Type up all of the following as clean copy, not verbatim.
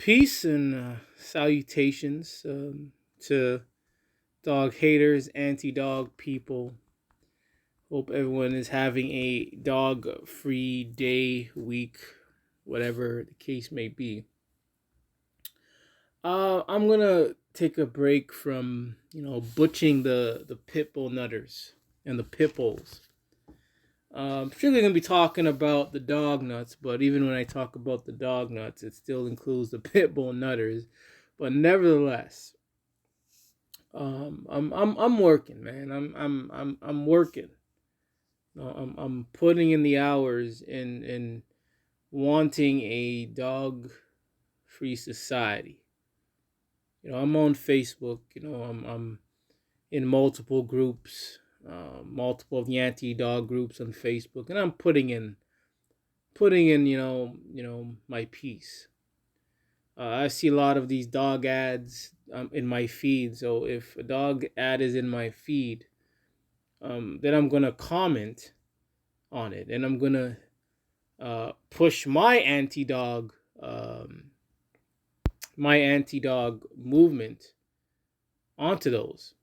Peace and salutations to dog haters, anti dog people. Hope everyone is having a dog free day, week, whatever the case may be. I'm gonna take a break from butching the pit bull nutters and the pit bulls. Particularly gonna be talking about the dog nuts, but even when I talk about the dog nuts, it still includes the pit bull nutters. But nevertheless, I'm working, man. I'm working. I'm putting in the hours in wanting a dog free society. I'm on Facebook. I'm in multiple groups, multiple of the anti-dog groups on Facebook, and I'm putting in my piece. I see a lot of these dog ads in my feed. So if a dog ad is in my feed, then I'm gonna comment on it, and I'm gonna push my anti-dog movement onto those,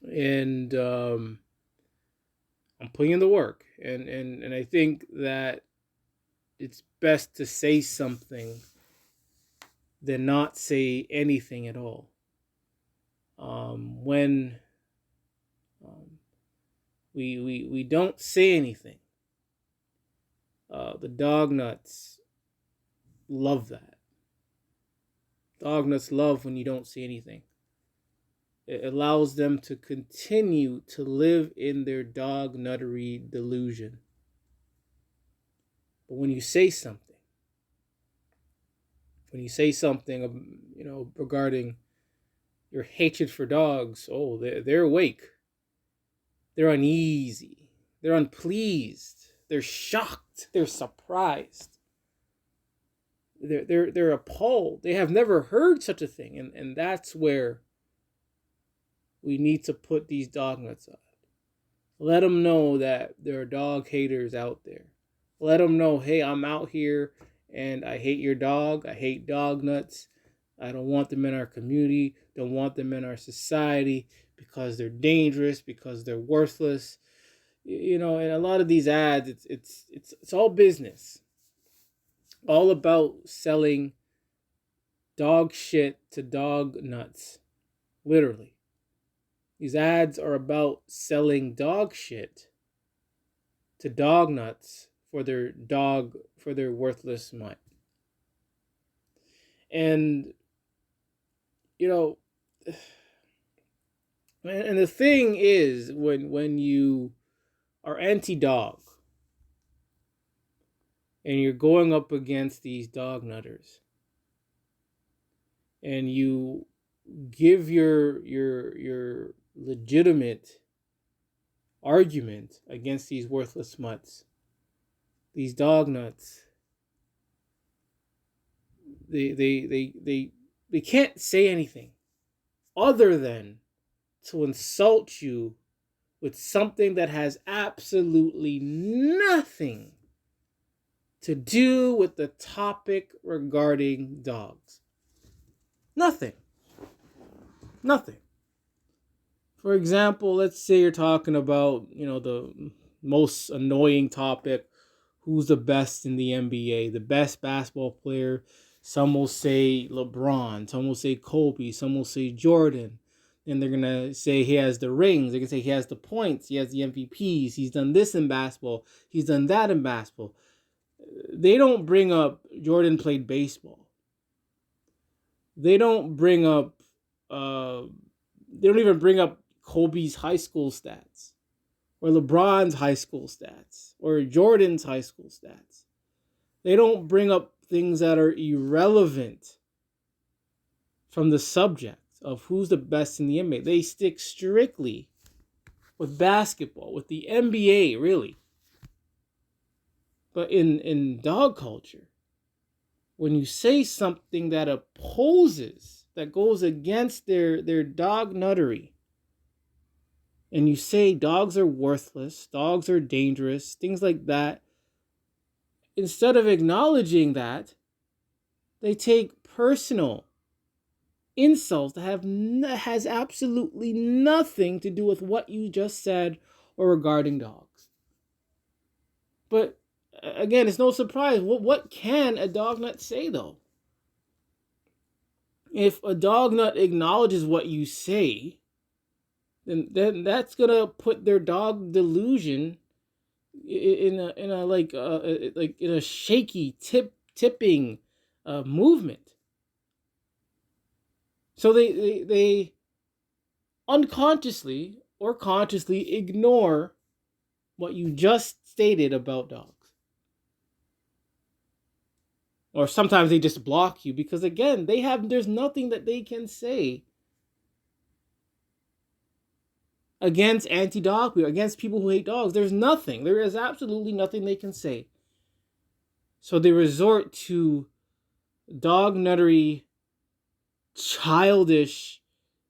and I'm putting in the work, and I think that it's best to say something than not say anything at all. When we don't say anything, the dog nuts love that. Dog nuts love when you don't say anything. It allows them to continue to live in their dog nuttery delusion. But when you say something, regarding your hatred for dogs, oh, they're awake. They're uneasy. They're unpleased. They're shocked. They're surprised. They're appalled. They have never heard such a thing, and that's where we need to put these dog nuts on. Let them know that there are dog haters out there. Let them know, hey, I'm out here and I hate your dog. I hate dog nuts. I don't want them in our community. Don't want them in our society because they're dangerous, because they're worthless. And a lot of these ads, it's all business. All about selling dog shit to dog nuts. Literally. These ads are about selling dog shit to dog nuts for their worthless mind. And and the thing is, when you are anti-dog and you're going up against these dog nutters and you give your legitimate argument against these worthless mutts, these dog nuts, they can't say anything other than to insult you with something that has absolutely nothing to do with the topic regarding dogs. Nothing. For example, let's say you're talking about, the most annoying topic, who's the best in the NBA, the best basketball player. Some will say LeBron, some will say Kobe, some will say Jordan. And they're going to say he has the rings. They're going to say he has the points, he has the MVPs, he's done this in basketball, he's done that in basketball. They don't bring up Jordan played baseball. They don't even bring up Kobe's high school stats, or LeBron's high school stats, or Jordan's high school stats. They don't bring up things that are irrelevant from the subject of who's the best in the NBA. They stick strictly with basketball, with the NBA, really. But in dog culture, when you say something that opposes, that goes against their dog nuttery, and you say dogs are worthless, dogs are dangerous, things like that, instead of acknowledging that, They take personal insults that has absolutely nothing to do with what you just said or regarding dogs. But again, it's no surprise. What can a dog nut say though? If a dog nut acknowledges what you say, then that's gonna put their dog delusion in a like in a shaky tipping movement. So they unconsciously or consciously ignore what you just stated about dogs. Or sometimes they just block you because again, there's nothing that they can say against anti-dog people, against people who hate dogs. There's nothing. There is absolutely nothing they can say. So they resort to Dognuttery, childish,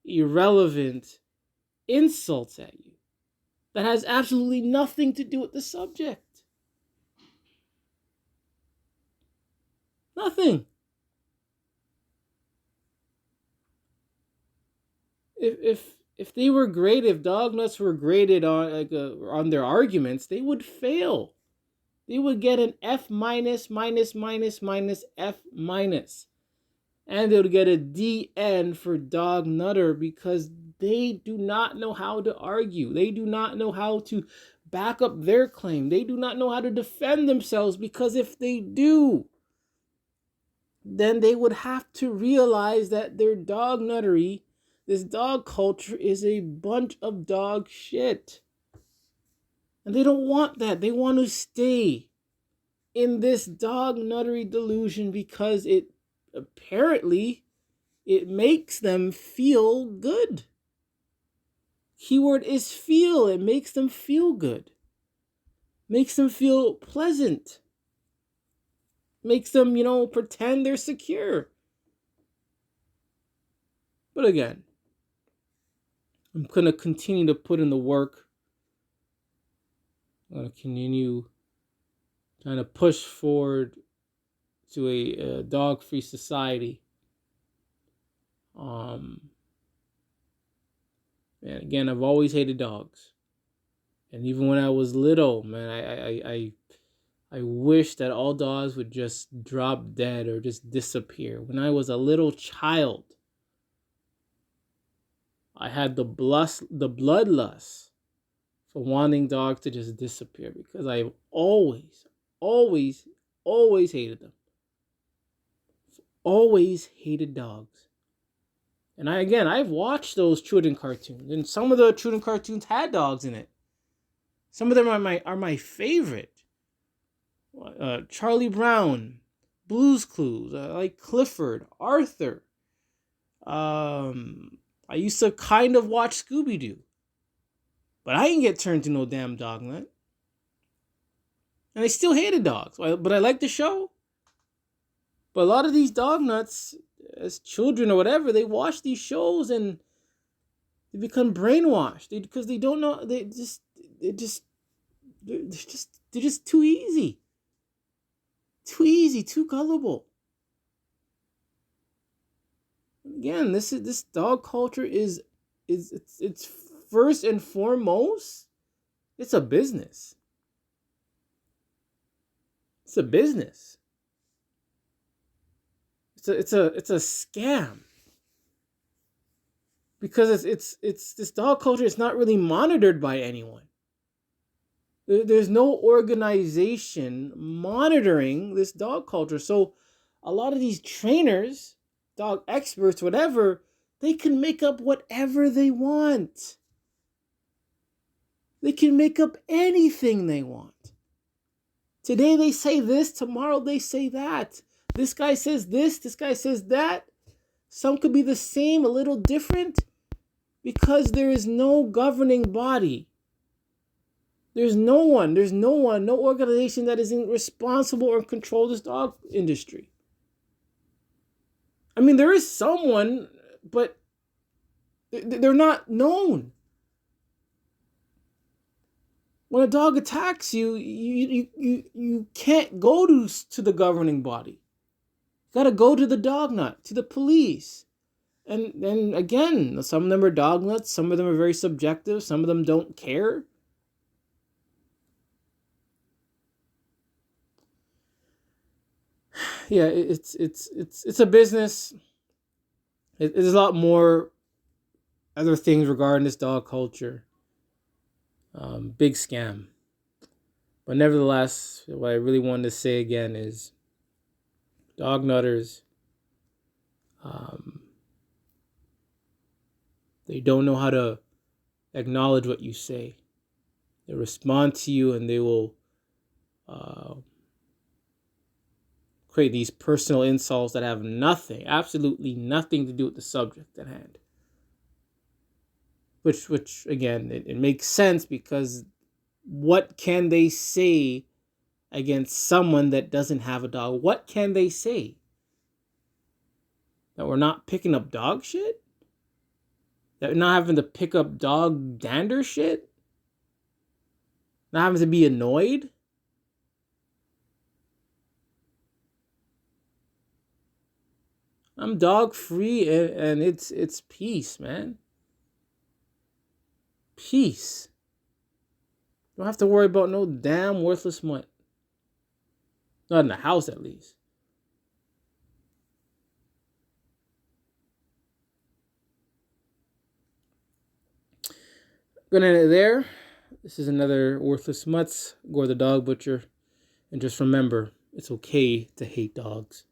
irrelevant insults at you that has absolutely nothing to do with the subject. Nothing. If they were great, if dog nuts were graded on their arguments, they would fail. They would get an F minus minus minus minus F minus. And they would get a DN for dog nutter because they do not know how to argue. They do not know how to back up their claim. They do not know how to defend themselves because if they do, then they would have to realize that their dog nuttery, this dog culture, is a bunch of dog shit. And they don't want that. They want to stay in this dog nuttery delusion because it apparently it makes them feel good. Keyword is feel. It makes them feel good. Makes them feel pleasant. Makes them, pretend they're secure. But again, I'm going to continue to put in the work. I'm going to continue trying to push forward to a dog-free society. And again, I've always hated dogs. And even when I was little, man, I wish that all dogs would just drop dead or just disappear. When I was a little child, I had the bloodlust for wanting dogs to just disappear because I always hated them. Always hated dogs. And I've watched those children cartoons, and some of the children cartoons had dogs in it. Some of them are my favorite. Charlie Brown, Blue's Clues, like Clifford, Arthur. I used to kind of watch Scooby-Doo. But I didn't get turned to no damn dog nut. And I still hated dogs. But I liked the show. But a lot of these dog nuts, as children or whatever, they watch these shows and they become brainwashed. Because they don't know, they're just too easy. Too easy, too gullible. Again, this dog culture is it's first and foremost, it's a business. It's a business. It's a scam. Because it's this dog culture is not really monitored by anyone. There's no organization monitoring this dog culture. So a lot of these trainers, dog experts, whatever, they can make up whatever they want. They can make up anything they want. Today they say this, tomorrow they say that. This guy says this guy says that. Some could be the same, a little different, because there is no governing body. There's no one, no organization that is responsible or control this dog industry. I mean, there is someone, but they're not known. When a dog attacks you, you can't go to the governing body Gotta go to the dog nut, to the police. And then again, some of them are dog nuts, some of them are very subjective, some of them don't care. Yeah, it's a business. There's a lot more other things regarding this dog culture. Big scam. But nevertheless, what I really wanted to say again is dog nutters, they don't know how to acknowledge what you say. They respond to you and they will create these personal insults that have nothing, absolutely nothing to do with the subject at hand. Which again, it makes sense because what can they say against someone that doesn't have a dog? What can they say? That we're not picking up dog shit? That we're not having to pick up dog dander shit? Not having to be annoyed? I'm dog free and it's peace, man. Peace. Don't have to worry about no damn worthless mutt. Not in the house, at least. Gonna end it there. This is another Worthless Mutts. Gore the Dog Butcher. And just remember, it's okay to hate dogs.